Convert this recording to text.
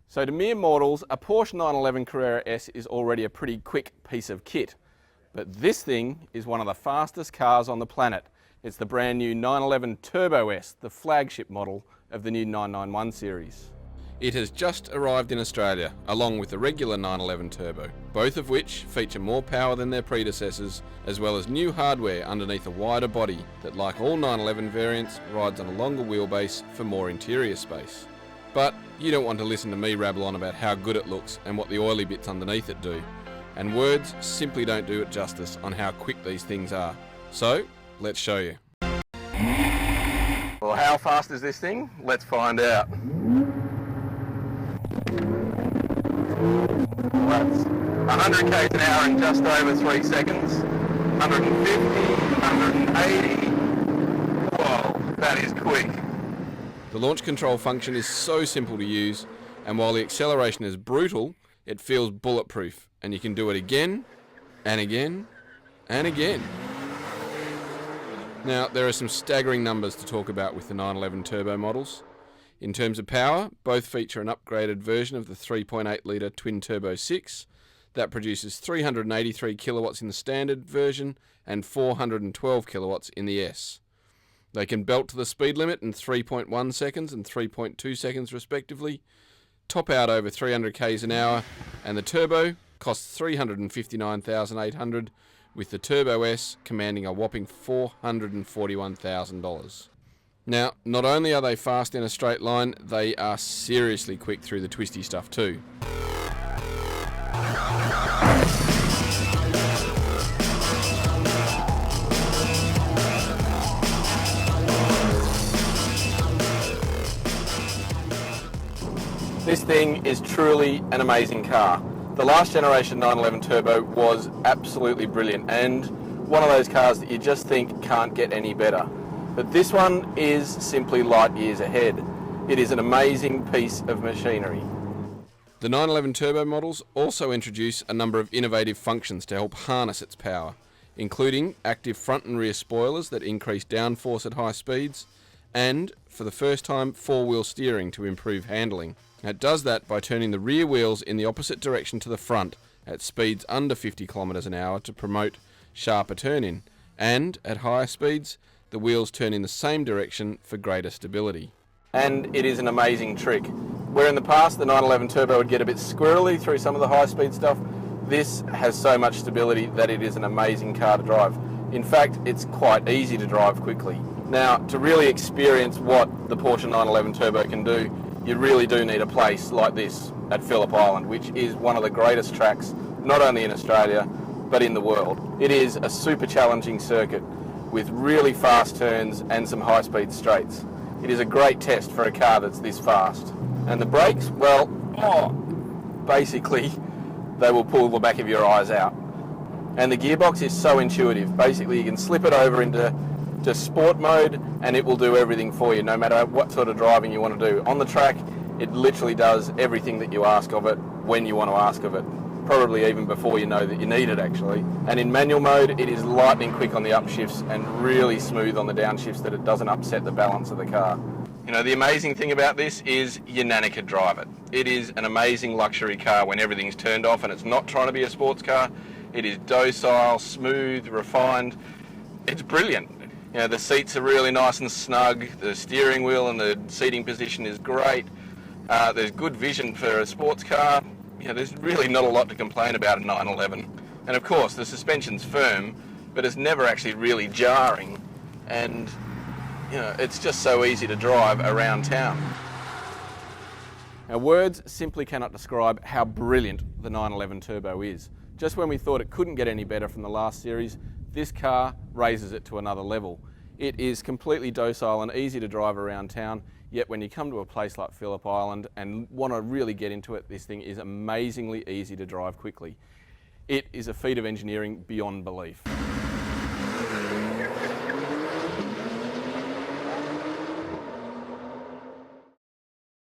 So to mere mortals, a Porsche 911 Carrera S is already a pretty quick piece of kit. But this thing is one of the fastest cars on the planet. It's the brand new 911 Turbo S, the flagship model of the new 991 series. It has just arrived in Australia, along with the regular 911 Turbo, both of which feature more power than their predecessors, as well as new hardware underneath a wider body that, like all 911 variants, rides on a longer wheelbase for more interior space. But you don't want to listen to me rabble on about how good it looks and what the oily bits underneath it do. And words simply don't do it justice on how quick these things are. So, let's show you. Well, how fast is this thing? Let's find out. That's 100 k's an hour in just over 3 seconds. 150, 180. Whoa, that is quick. The launch control function is so simple to use, and while the acceleration is brutal, it feels bulletproof, and you can do it again, and again, and again. Now, there are some staggering numbers to talk about with the 911 Turbo models. In terms of power, both feature an upgraded version of the 3.8 litre twin turbo 6 that produces 383 kilowatts in the standard version and 412 kilowatts in the S. They can belt to the speed limit in 3.1 seconds and 3.2 seconds respectively, top out over 300 k's an hour, and the turbo costs $359,800, with the Turbo S commanding a whopping $441,000. Now, not only are they fast in a straight line, they are seriously quick through the twisty stuff too. This thing is truly an amazing car. The last generation 911 Turbo was absolutely brilliant, and one of those cars that you just think can't get any better. But this one is simply light years ahead. It is an amazing piece of machinery. The 911 Turbo models also introduce a number of innovative functions to help harness its power, including active front and rear spoilers that increase downforce at high speeds, and, for the first time, four-wheel steering to improve handling. It does that by turning the rear wheels in the opposite direction to the front at speeds under 50 kilometers an hour to promote sharper turn-in, and at higher speeds, the wheels turn in the same direction for greater stability. And it is an amazing trick. Where in the past the 911 Turbo would get a bit squirrely through some of the high-speed stuff, this has so much stability that it is an amazing car to drive. In fact, it's quite easy to drive quickly. Now, to really experience what the Porsche 911 Turbo can do, you really do need a place like this at Phillip Island, which is one of the greatest tracks, not only in Australia, but in the world. It is a super challenging circuit with really fast turns and some high-speed straights. It is a great test for a car that's this fast. And the brakes, well, basically, they will pull the back of your eyes out. And the gearbox is so intuitive. Basically, you can slip it over into sport mode and it will do everything for you, no matter what sort of driving you want to do. On the track, it literally does everything that you ask of it when you want to ask of it. Probably even before you know that you need it, actually. And in manual mode, it is lightning quick on the upshifts and really smooth on the downshifts that it doesn't upset the balance of the car. You know, the amazing thing about this is your nana could drive it. It is an amazing luxury car when everything's turned off and it's not trying to be a sports car. It is docile, smooth, refined. It's brilliant. You know, the seats are really nice and snug. The steering wheel and the seating position is great. There's good vision for a sports car. You know, there's really not a lot to complain about in 911. And of course, the suspension's firm, but it's never actually really jarring. And, you know, it's just so easy to drive around town. Now, words simply cannot describe how brilliant the 911 Turbo is. Just when we thought it couldn't get any better from the last series, this car raises it to another level. It is completely docile and easy to drive around town, yet when you come to a place like Phillip Island and want to really get into it, this thing is amazingly easy to drive quickly. It is a feat of engineering beyond belief.